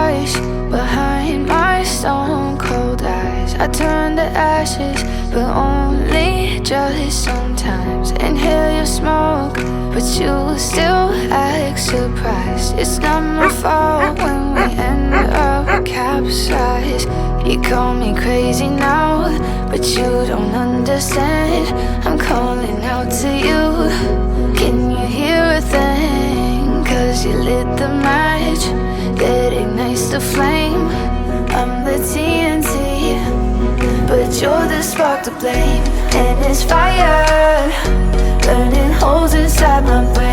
twice behind my stone cold eyes. I turn to ashes, but only just sometimes. Inhale your smoke, but you still act surprised. It's not my fault when we end up capsized. You call me crazy now, but you don't understand. I'm calling out to you. Can you hear a thing? 'Cause you lit the match that ignites the flame. I'm the TNT, but you're the spark to blame. And it's fire burning holes inside my brain.